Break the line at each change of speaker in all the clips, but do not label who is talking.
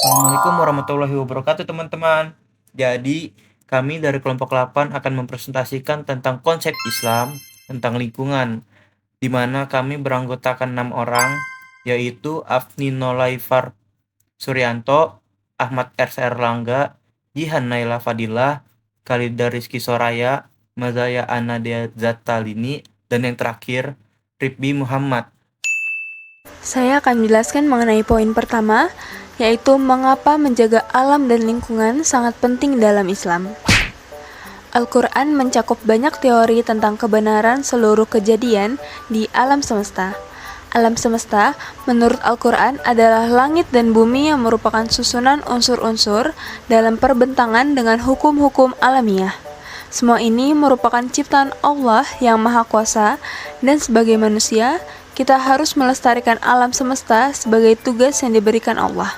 Assalamualaikum warahmatullahi wabarakatuh teman-teman. Jadi kami dari kelompok 8 akan mempresentasikan tentang konsep Islam tentang lingkungan, di mana kami beranggotakan 6 orang, yaitu Afni Nolaifar Suryanto, Ahmad RS Erlangga, Jihan Naila Fadilah, Khalida Rizky Soraya, Mazaya Anadia Zatalini, dan yang terakhir Ribbi Muhammad.
Saya akan menjelaskan mengenai poin pertama, yaitu mengapa menjaga alam dan lingkungan sangat penting dalam Islam. Al-Quran mencakup banyak teori tentang kebenaran seluruh kejadian di alam semesta. Alam semesta, menurut Al-Quran, adalah langit dan bumi yang merupakan susunan unsur-unsur dalam perbentangan dengan hukum-hukum alamiah. Semua ini merupakan ciptaan Allah yang Maha Kuasa, dan sebagai manusia, kita harus melestarikan alam semesta sebagai tugas yang diberikan Allah.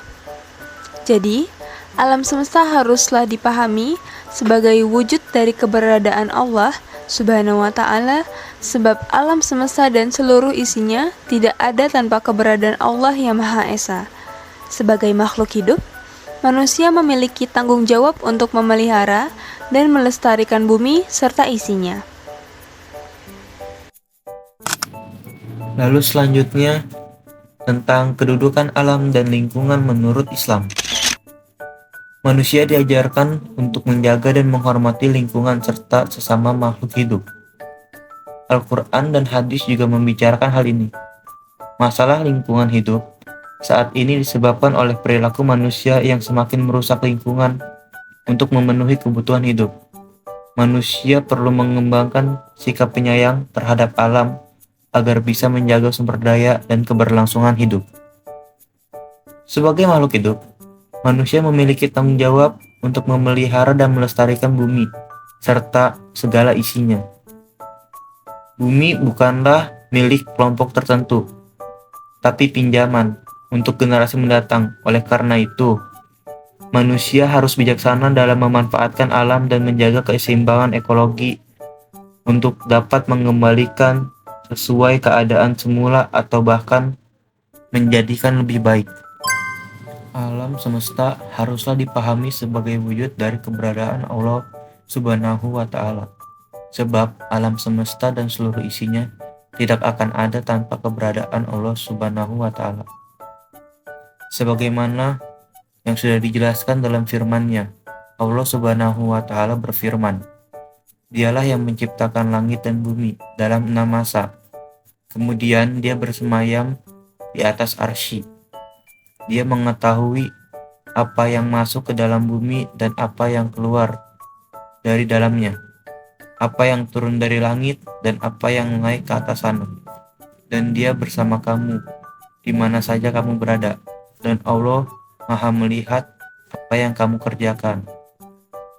Jadi, alam semesta haruslah dipahami sebagai wujud dari keberadaan Allah Subhanahu wa Ta'ala, sebab alam semesta dan seluruh isinya tidak ada tanpa keberadaan Allah yang Maha Esa. Sebagai makhluk hidup, manusia memiliki tanggung jawab untuk memelihara dan melestarikan bumi serta isinya.
Lalu selanjutnya tentang kedudukan alam dan lingkungan menurut Islam. Manusia diajarkan untuk menjaga dan menghormati lingkungan serta sesama makhluk hidup. Al-Quran dan hadis juga membicarakan hal ini. Masalah lingkungan hidup saat ini disebabkan oleh perilaku manusia yang semakin merusak lingkungan untuk memenuhi kebutuhan hidup. Manusia perlu mengembangkan sikap penyayang terhadap alam agar bisa menjaga sumber daya dan keberlangsungan hidup. Sebagai makhluk hidup, manusia memiliki tanggung jawab untuk memelihara dan melestarikan bumi, serta segala isinya. Bumi bukanlah milik kelompok tertentu, tapi pinjaman untuk generasi mendatang. Oleh karena itu, manusia harus bijaksana dalam memanfaatkan alam dan menjaga keseimbangan ekologi untuk dapat mengembalikan sesuai keadaan semula atau bahkan menjadikan lebih baik. Alam semesta haruslah dipahami sebagai wujud dari keberadaan Allah Subhanahu wa Ta'ala, sebab alam semesta dan seluruh isinya tidak akan ada tanpa keberadaan Allah Subhanahu wa Ta'ala. Sebagaimana yang sudah dijelaskan dalam firman-Nya, Allah Subhanahu wa Ta'ala berfirman, "Dialah yang menciptakan langit dan bumi dalam 6 masa. Kemudian Dia bersemayam di atas arsy. Dia mengetahui apa yang masuk ke dalam bumi dan apa yang keluar dari dalamnya, apa yang turun dari langit dan apa yang naik ke atas sana. Dan Dia bersama kamu di mana saja kamu berada, dan Allah Maha melihat apa yang kamu kerjakan."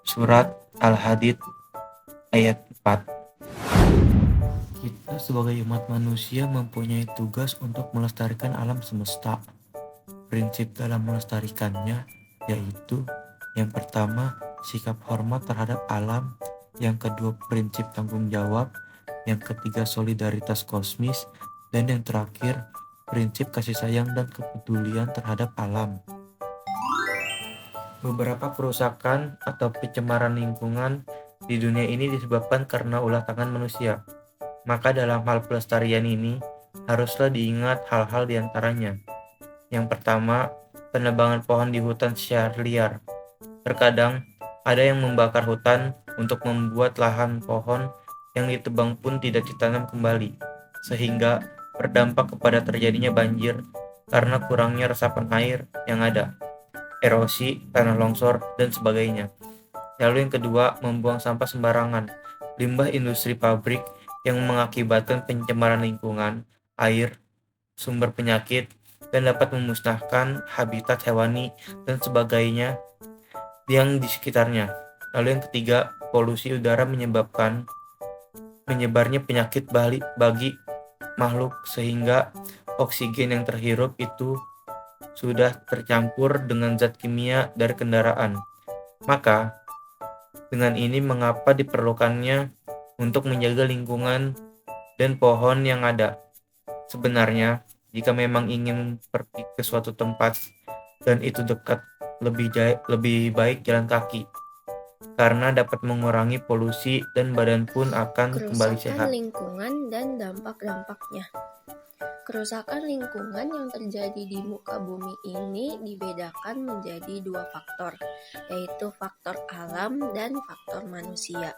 Surat Al-Hadid ayat 4. Kita sebagai umat manusia mempunyai tugas untuk melestarikan alam semesta. Prinsip dalam melestarikannya yaitu yang pertama, sikap hormat terhadap alam, yang kedua, prinsip tanggung jawab, yang ketiga, solidaritas kosmis, dan yang terakhir, prinsip kasih sayang dan kepedulian terhadap alam. Beberapa kerusakan atau pencemaran lingkungan di dunia ini disebabkan karena ulah tangan manusia. Maka dalam hal pelestarian ini haruslah diingat hal-hal diantaranya. Yang pertama, penebangan pohon di hutan secara liar. Terkadang ada yang membakar hutan untuk membuat lahan pohon yang ditebang pun tidak ditanam kembali, sehingga berdampak kepada terjadinya banjir karena kurangnya resapan air yang ada, erosi, tanah longsor, dan sebagainya. Lalu yang kedua, membuang sampah sembarangan. Limbah industri pabrik yang mengakibatkan pencemaran lingkungan, air, sumber penyakit, dan dapat memusnahkan habitat hewani dan sebagainya yang di sekitarnya. Lalu yang ketiga, polusi udara menyebabkan menyebarnya penyakit bagi makhluk sehingga oksigen yang terhirup itu sudah tercampur dengan zat kimia dari kendaraan. Maka, dengan ini mengapa diperlukannya untuk menjaga lingkungan dan pohon yang ada. Sebenarnya, jika memang ingin pergi ke suatu tempat dan itu dekat lebih baik jalan kaki, karena dapat mengurangi polusi dan badan pun akan kembali
Kerusakan
sehat.
lingkungan dan dampak-dampaknya. Kerusakan lingkungan yang terjadi di muka bumi ini dibedakan menjadi dua faktor, yaitu faktor alam dan faktor manusia.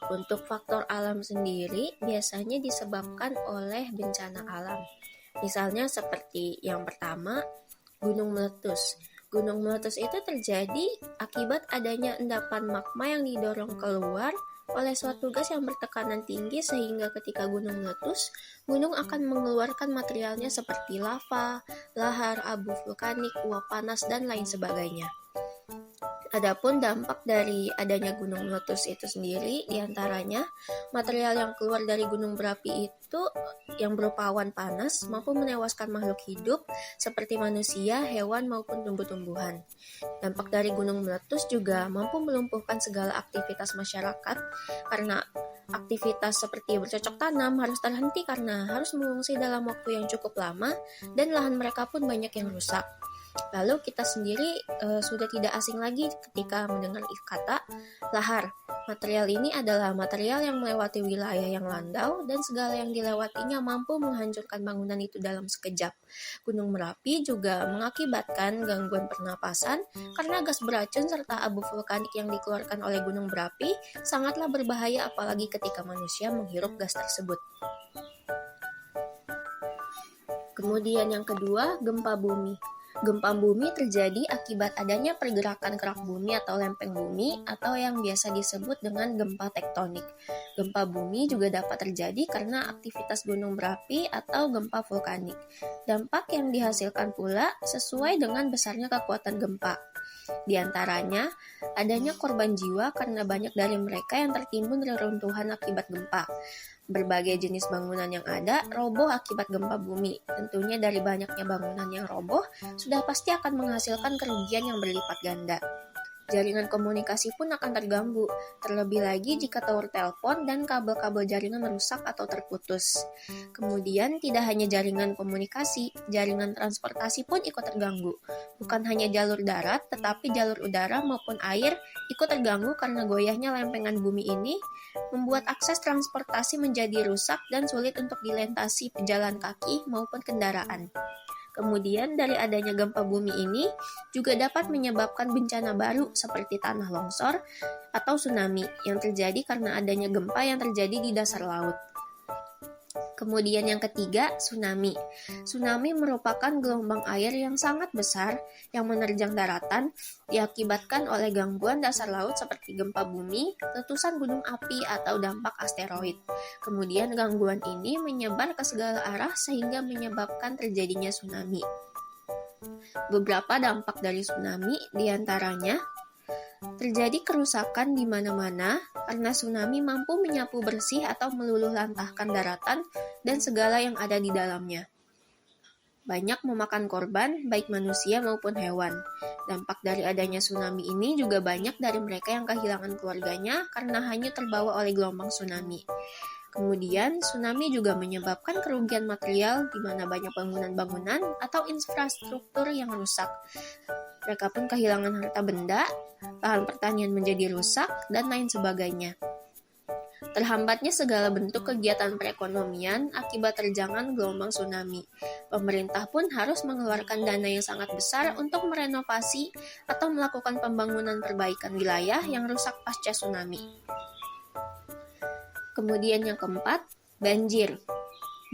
Untuk faktor alam sendiri biasanya disebabkan oleh bencana alam. Misalnya seperti yang pertama, gunung meletus. Gunung meletus itu terjadi akibat adanya endapan magma yang didorong keluar oleh suatu gas yang bertekanan tinggi sehingga ketika gunung meletus, gunung akan mengeluarkan materialnya seperti lava, lahar, abu vulkanik, uap panas, dan lain sebagainya. Adapun dampak dari adanya gunung meletus itu sendiri, diantaranya material yang keluar dari gunung berapi itu yang berupa awan panas mampu menewaskan makhluk hidup seperti manusia, hewan, maupun tumbuh-tumbuhan. Dampak dari gunung meletus juga mampu melumpuhkan segala aktivitas masyarakat karena aktivitas seperti bercocok tanam harus terhenti karena harus mengungsi dalam waktu yang cukup lama dan lahan mereka pun banyak yang rusak. Lalu kita sendiri sudah tidak asing lagi ketika mendengar kata lahar. Material ini adalah material yang melewati wilayah yang landau dan segala yang dilewatinya mampu menghancurkan bangunan itu dalam sekejap. Gunung Merapi juga mengakibatkan gangguan pernapasan karena gas beracun serta abu vulkanik yang dikeluarkan oleh gunung berapi sangatlah berbahaya apalagi ketika manusia menghirup gas tersebut. Kemudian yang kedua, gempa bumi. Gempa bumi terjadi akibat adanya pergerakan kerak bumi atau lempeng bumi atau yang biasa disebut dengan gempa tektonik. Gempa bumi juga dapat terjadi karena aktivitas gunung berapi atau gempa vulkanik. Dampak yang dihasilkan pula sesuai dengan besarnya kekuatan gempa. Di antaranya, adanya korban jiwa karena banyak dari mereka yang tertimbun reruntuhan akibat gempa. Berbagai jenis bangunan yang ada roboh akibat gempa bumi. Tentunya dari banyaknya bangunan yang roboh, sudah pasti akan menghasilkan kerugian yang berlipat ganda. Jaringan komunikasi pun akan terganggu, terlebih lagi jika tower telepon dan kabel-kabel jaringan rusak atau terputus. Kemudian tidak hanya jaringan komunikasi, jaringan transportasi pun ikut terganggu. Bukan hanya jalur darat, tetapi jalur udara maupun air ikut terganggu karena goyahnya lempengan bumi ini membuat akses transportasi menjadi rusak dan sulit untuk dilintasi pejalan kaki maupun kendaraan. Kemudian dari adanya gempa bumi ini juga dapat menyebabkan bencana baru seperti tanah longsor atau tsunami yang terjadi karena adanya gempa yang terjadi di dasar laut. Kemudian yang ketiga, tsunami. Tsunami merupakan gelombang air yang sangat besar yang menerjang daratan diakibatkan oleh gangguan dasar laut seperti gempa bumi, letusan gunung api, atau dampak asteroid. Kemudian gangguan ini menyebar ke segala arah sehingga menyebabkan terjadinya tsunami. Beberapa dampak dari tsunami diantaranya terjadi kerusakan di mana-mana karena tsunami mampu menyapu bersih atau meluluh lantahkan daratan dan segala yang ada di dalamnya. Banyak memakan korban, baik manusia maupun hewan. Dampak dari adanya tsunami ini juga banyak dari mereka yang kehilangan keluarganya karena hanyut terbawa oleh gelombang tsunami. Kemudian, tsunami juga menyebabkan kerugian material di mana banyak bangunan-bangunan atau infrastruktur yang rusak. Mereka pun kehilangan harta benda, lahan pertanian menjadi rusak, dan lain sebagainya. Terhambatnya segala bentuk kegiatan perekonomian akibat terjangan gelombang tsunami. Pemerintah pun harus mengeluarkan dana yang sangat besar untuk merenovasi atau melakukan pembangunan perbaikan wilayah yang rusak pasca tsunami. Kemudian yang keempat, banjir.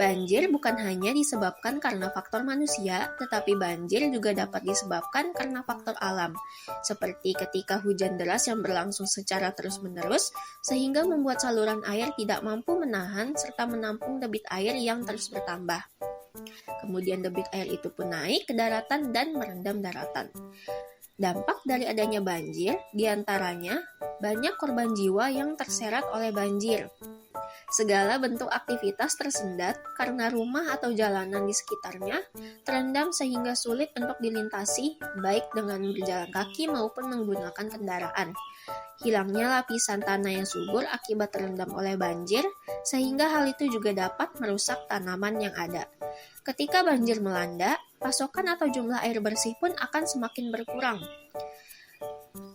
Banjir bukan hanya disebabkan karena faktor manusia, tetapi banjir juga dapat disebabkan karena faktor alam, seperti ketika hujan deras yang berlangsung secara terus-menerus, sehingga membuat saluran air tidak mampu menahan serta menampung debit air yang terus bertambah. Kemudian debit air itu pun naik ke daratan dan merendam daratan. Dampak dari adanya banjir, diantaranya banyak korban jiwa yang terseret oleh banjir. Segala bentuk aktivitas tersendat karena rumah atau jalanan di sekitarnya terendam sehingga sulit untuk dilintasi baik dengan berjalan kaki maupun menggunakan kendaraan. Hilangnya lapisan tanah yang subur akibat terendam oleh banjir sehingga hal itu juga dapat merusak tanaman yang ada. Ketika banjir melanda, pasokan atau jumlah air bersih pun akan semakin berkurang.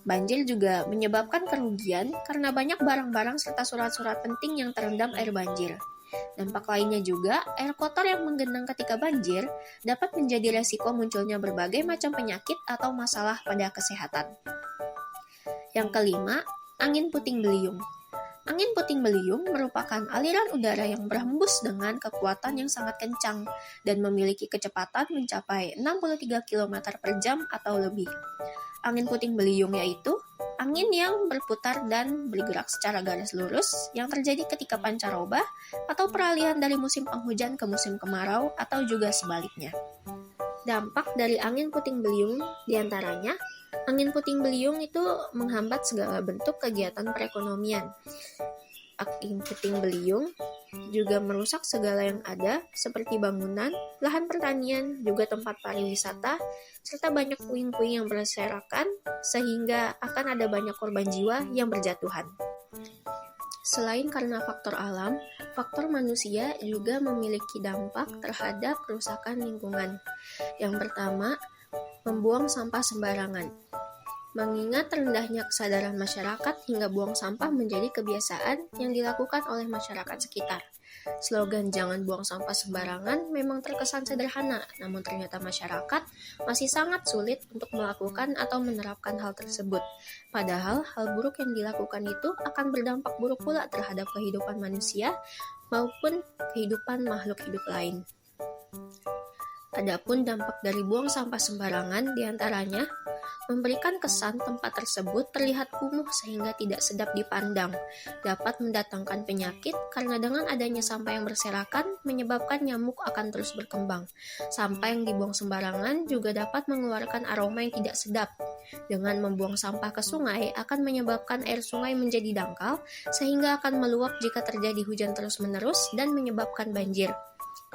Banjir juga menyebabkan kerugian karena banyak barang-barang serta surat-surat penting yang terendam air banjir. Dampak lainnya juga, air kotor yang menggenang ketika banjir dapat menjadi resiko munculnya berbagai macam penyakit atau masalah pada kesehatan. Yang kelima, angin puting beliung. Angin puting beliung merupakan aliran udara yang berhembus dengan kekuatan yang sangat kencang dan memiliki kecepatan mencapai 63 km per jam atau lebih. Angin puting beliung yaitu angin yang berputar dan bergerak secara garis lurus yang terjadi ketika pancaroba atau peralihan dari musim penghujan ke musim kemarau atau juga sebaliknya. Dampak dari angin puting beliung diantaranya, angin puting beliung itu menghambat segala bentuk kegiatan perekonomian. Angin puting beliung juga merusak segala yang ada seperti bangunan, lahan pertanian, juga tempat pariwisata, serta banyak puing-puing yang berserakan sehingga akan ada banyak korban jiwa yang berjatuhan. Selain karena faktor alam, faktor manusia juga memiliki dampak terhadap kerusakan lingkungan. Yang pertama, membuang sampah sembarangan. Mengingat rendahnya kesadaran masyarakat hingga buang sampah menjadi kebiasaan yang dilakukan oleh masyarakat sekitar. Slogan "Jangan buang sampah sembarangan" memang terkesan sederhana, namun ternyata masyarakat masih sangat sulit untuk melakukan atau menerapkan hal tersebut. Padahal, hal buruk yang dilakukan itu akan berdampak buruk pula terhadap kehidupan manusia maupun kehidupan makhluk hidup lain. Adapun dampak dari buang sampah sembarangan diantaranya memberikan kesan tempat tersebut terlihat kumuh sehingga tidak sedap dipandang, dapat mendatangkan penyakit karena dengan adanya sampah yang berserakan menyebabkan nyamuk akan terus berkembang. Sampah yang dibuang sembarangan juga dapat mengeluarkan aroma yang tidak sedap. Dengan membuang sampah ke sungai akan menyebabkan air sungai menjadi dangkal sehingga akan meluap jika terjadi hujan terus-menerus dan menyebabkan banjir.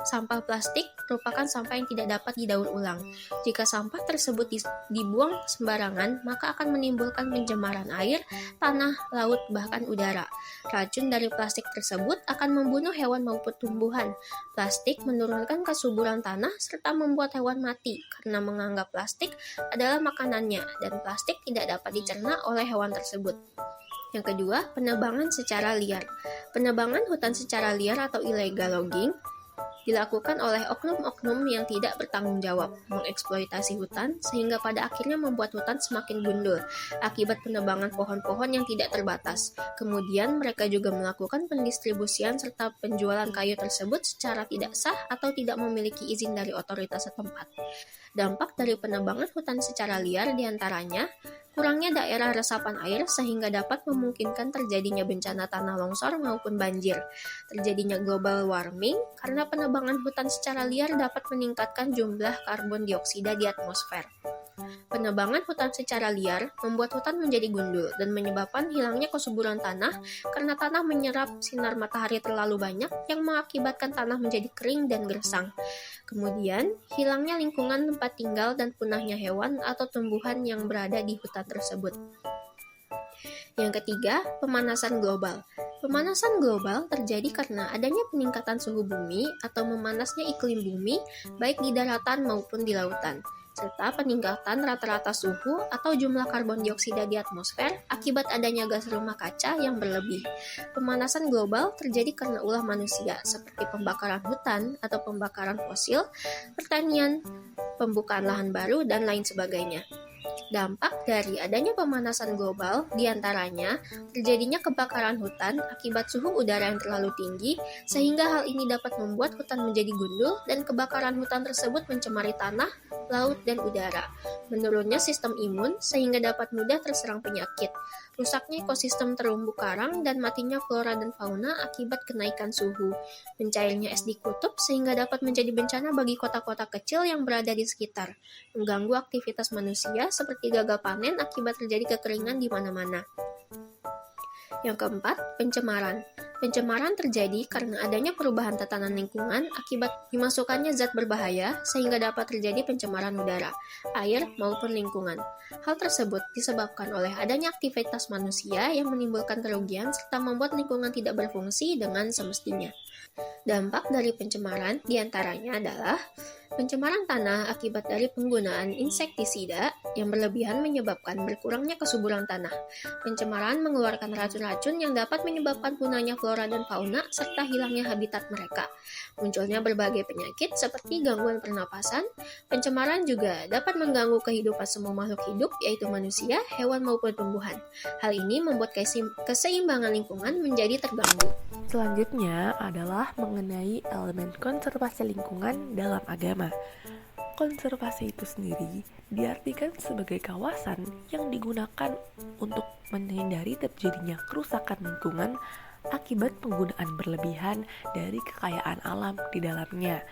Sampah plastik merupakan sampah yang tidak dapat didaur ulang. Jika sampah tersebut dibuang sembarangan, maka akan menimbulkan pencemaran air, tanah, laut, bahkan udara. Racun dari plastik tersebut akan membunuh hewan maupun tumbuhan. Plastik menurunkan kesuburan tanah serta membuat hewan mati karena menganggap plastik adalah makanannya dan plastik tidak dapat dicerna oleh hewan tersebut. Yang kedua, penebangan secara liar. Penebangan hutan secara liar atau illegal logging dilakukan oleh oknum-oknum yang tidak bertanggung jawab, mengeksploitasi hutan sehingga pada akhirnya membuat hutan semakin gundul akibat penebangan pohon-pohon yang tidak terbatas. Kemudian mereka juga melakukan pendistribusian serta penjualan kayu tersebut secara tidak sah atau tidak memiliki izin dari otoritas setempat. Dampak dari penebangan hutan secara liar diantaranya kurangnya daerah resapan air sehingga dapat memungkinkan terjadinya bencana tanah longsor maupun banjir. Terjadinya global warming karena penebangan hutan secara liar dapat meningkatkan jumlah karbon dioksida di atmosfer. Penebangan hutan secara liar membuat hutan menjadi gundul dan menyebabkan hilangnya kesuburan tanah karena tanah menyerap sinar matahari terlalu banyak yang mengakibatkan tanah menjadi kering dan gersang. Kemudian, hilangnya lingkungan tempat tinggal dan punahnya hewan atau tumbuhan yang berada di hutan tersebut. Yang ketiga, pemanasan global. Pemanasan global terjadi karena adanya peningkatan suhu bumi atau memanasnya iklim bumi, baik di daratan maupun di lautan, serta peningkatan rata-rata suhu atau jumlah karbon dioksida di atmosfer akibat adanya gas rumah kaca yang berlebih. Pemanasan global terjadi karena ulah manusia, seperti pembakaran hutan atau pembakaran fosil, pertanian, pembukaan lahan baru, dan lain sebagainya. Dampak dari adanya pemanasan global diantaranya terjadinya kebakaran hutan akibat suhu udara yang terlalu tinggi sehingga hal ini dapat membuat hutan menjadi gundul dan kebakaran hutan tersebut mencemari tanah, laut, dan udara. Menurunnya sistem imun sehingga dapat mudah terserang penyakit. Rusaknya ekosistem terumbu karang dan matinya flora dan fauna akibat kenaikan suhu. Mencairnya es di kutub sehingga dapat menjadi bencana bagi kota-kota kecil yang berada di sekitar. Mengganggu aktivitas manusia seperti gagal panen akibat terjadi kekeringan di mana-mana. Yang keempat, pencemaran. Pencemaran terjadi karena adanya perubahan tatanan lingkungan akibat dimasukkannya zat berbahaya sehingga dapat terjadi pencemaran udara, air, maupun lingkungan. Hal tersebut disebabkan oleh adanya aktivitas manusia yang menimbulkan kerugian serta membuat lingkungan tidak berfungsi dengan semestinya. Dampak dari pencemaran diantaranya adalah Pencemaran tanah akibat dari penggunaan insektisida yang berlebihan menyebabkan berkurangnya kesuburan tanah. Pencemaran mengeluarkan racun-racun yang dapat menyebabkan punahnya flora dan fauna serta hilangnya habitat mereka. Munculnya berbagai penyakit seperti gangguan pernapasan. Pencemaran juga dapat mengganggu kehidupan semua makhluk hidup, yaitu manusia, hewan maupun tumbuhan. Hal ini membuat keseimbangan lingkungan menjadi terganggu.
Selanjutnya adalah mengenai elemen konservasi lingkungan dalam agama. Konservasi itu sendiri diartikan sebagai kawasan yang digunakan untuk menghindari terjadinya kerusakan lingkungan akibat penggunaan berlebihan dari kekayaan alam di dalamnya.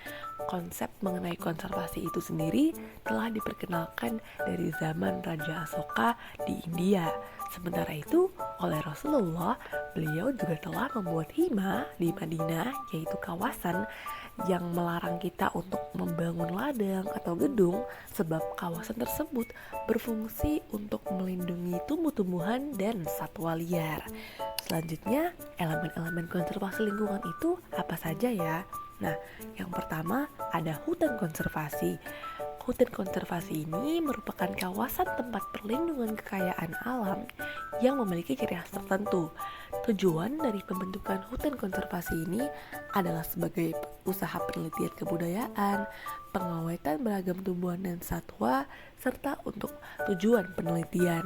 Konsep mengenai konservasi itu sendiri telah diperkenalkan dari zaman Raja Asoka di India. Sementara itu, oleh Rasulullah, beliau juga telah membuat hima di Madinah, yaitu kawasan yang melarang kita untuk membangun ladang atau gedung sebab kawasan tersebut berfungsi untuk melindungi tumbuh-tumbuhan dan satwa liar. Selanjutnya, elemen-elemen konservasi lingkungan itu apa saja ya? Nah, yang pertama ada hutan konservasi. Hutan konservasi ini merupakan kawasan tempat perlindungan kekayaan alam yang memiliki ciri khas tertentu. Tujuan dari pembentukan hutan konservasi ini adalah sebagai usaha penelitian kebudayaan, pengawetan beragam tumbuhan dan satwa, serta untuk tujuan penelitian.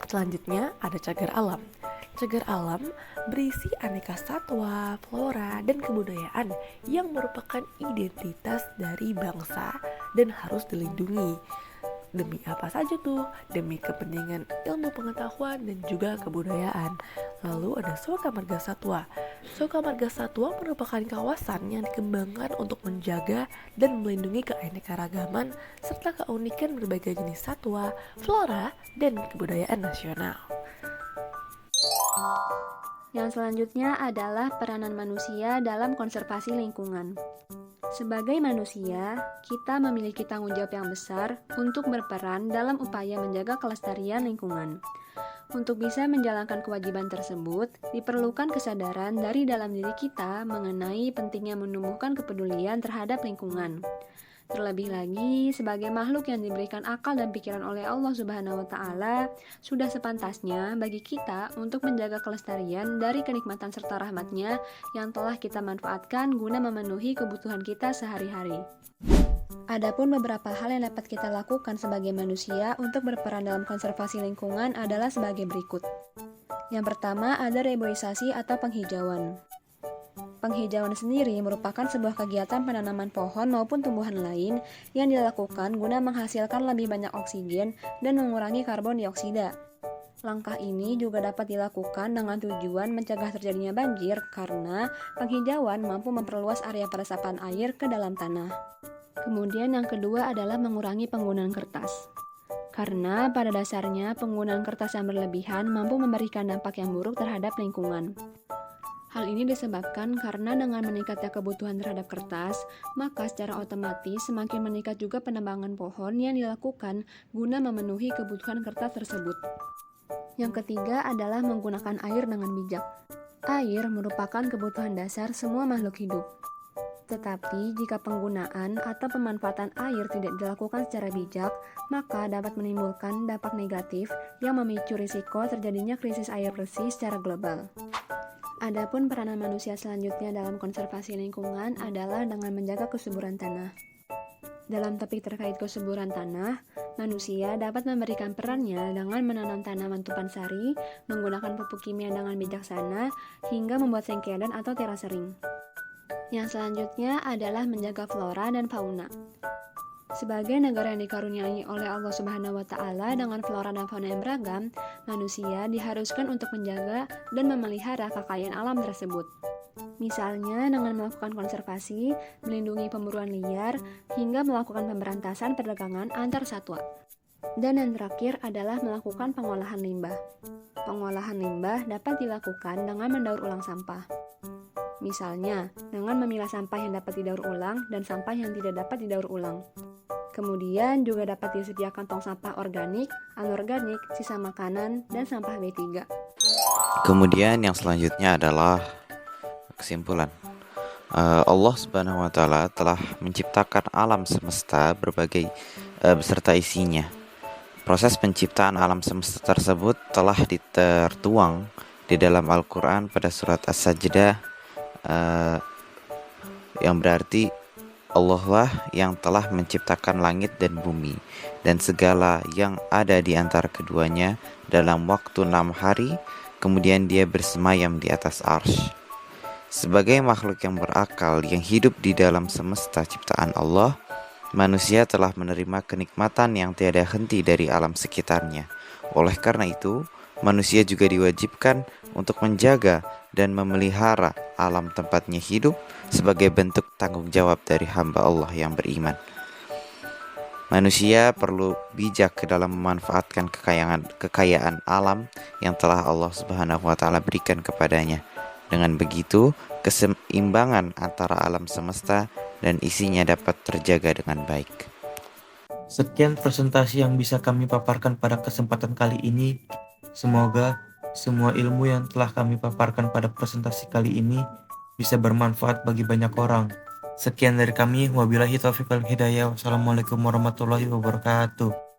Selanjutnya ada cagar alam. Cagar alam berisi aneka satwa, flora, dan kebudayaan yang merupakan identitas dari bangsa dan harus dilindungi. Demi apa saja tuh? Demi kepentingan ilmu pengetahuan dan juga kebudayaan. Lalu ada Soka Marga Satwa. Soka Marga Satwa merupakan kawasan yang dikembangkan untuk menjaga dan melindungi keanekaragaman serta keunikan berbagai jenis satwa, flora, dan kebudayaan nasional.
Yang selanjutnya adalah peranan manusia dalam konservasi lingkungan. Sebagai manusia, kita memiliki tanggung jawab yang besar untuk berperan dalam upaya menjaga kelestarian lingkungan. Untuk bisa menjalankan kewajiban tersebut, diperlukan kesadaran dari dalam diri kita mengenai pentingnya menumbuhkan kepedulian terhadap lingkungan. Terlebih lagi, sebagai makhluk yang diberikan akal dan pikiran oleh Allah Subhanahu wa Ta'ala, sudah sepantasnya bagi kita untuk menjaga kelestarian dari kenikmatan serta rahmatnya yang telah kita manfaatkan guna memenuhi kebutuhan kita sehari-hari. Adapun beberapa hal yang dapat kita lakukan sebagai manusia untuk berperan dalam konservasi lingkungan adalah sebagai berikut. Yang pertama ada reboisasi atau penghijauan. Penghijauan sendiri merupakan sebuah kegiatan penanaman pohon maupun tumbuhan lain yang dilakukan guna menghasilkan lebih banyak oksigen dan mengurangi karbon dioksida. Langkah ini juga dapat dilakukan dengan tujuan mencegah terjadinya banjir karena penghijauan mampu memperluas area peresapan air ke dalam tanah. Kemudian yang kedua adalah mengurangi penggunaan kertas. Karena pada dasarnya penggunaan kertas yang berlebihan mampu memberikan dampak yang buruk terhadap lingkungan. Hal ini disebabkan karena dengan meningkatnya kebutuhan terhadap kertas, maka secara otomatis semakin meningkat juga penebangan pohon yang dilakukan guna memenuhi kebutuhan kertas tersebut. Yang ketiga adalah menggunakan air dengan bijak. Air merupakan kebutuhan dasar semua makhluk hidup. Tetapi jika penggunaan atau pemanfaatan air tidak dilakukan secara bijak, maka dapat menimbulkan dampak negatif yang memicu risiko terjadinya krisis air bersih secara global. Adapun peranan manusia selanjutnya dalam konservasi lingkungan adalah dengan menjaga kesuburan tanah. Dalam topik terkait kesuburan tanah, manusia dapat memberikan perannya dengan menanam tanaman tupan sari, menggunakan pupuk kimia dengan bijaksana, hingga membuat sengkedan atau terasering. Yang selanjutnya adalah menjaga flora dan fauna. Sebagai negara yang dikaruniai oleh Allah Subhanahu wa Ta'ala dengan flora dan fauna yang beragam, manusia diharuskan untuk menjaga dan memelihara kekayaan alam tersebut. Misalnya dengan melakukan konservasi, melindungi pemburuan liar, hingga melakukan pemberantasan perdagangan antar satwa. Dan yang terakhir adalah melakukan pengolahan limbah. Pengolahan limbah dapat dilakukan dengan mendaur ulang sampah. Misalnya, dengan memilah sampah yang dapat didaur ulang dan sampah yang tidak dapat didaur ulang. Kemudian juga dapat disediakan tong sampah organik, anorganik, sisa makanan, dan sampah B3.
Kemudian yang selanjutnya adalah kesimpulan. Allah Subhanahu wa taala telah menciptakan alam semesta berbagai beserta isinya. Proses penciptaan alam semesta tersebut telah tertuang di dalam Al-Qur'an pada surat As-Sajdah, yang berarti Allah lah yang telah menciptakan langit dan bumi dan segala yang ada di antara keduanya dalam waktu 6 hari, kemudian dia bersemayam di atas arsy. Sebagai makhluk yang berakal yang hidup di dalam semesta ciptaan Allah, manusia telah menerima kenikmatan yang tiada henti dari alam sekitarnya. Oleh karena itu, manusia juga diwajibkan untuk menjaga dan memelihara alam tempatnya hidup sebagai bentuk tanggung jawab dari hamba Allah yang beriman. Manusia perlu bijak dalam memanfaatkan kekayaan alam yang telah Allah Subhanahu wa taala berikan kepadanya. Dengan begitu, keseimbangan antara alam semesta dan isinya dapat terjaga dengan baik.
Sekian presentasi yang bisa kami paparkan pada kesempatan kali ini. Semoga semua ilmu yang telah kami paparkan pada presentasi kali ini bisa bermanfaat bagi banyak orang. Sekian dari kami, wabillahi taufiq wal hidayah. Wassalamualaikum warahmatullahi wabarakatuh.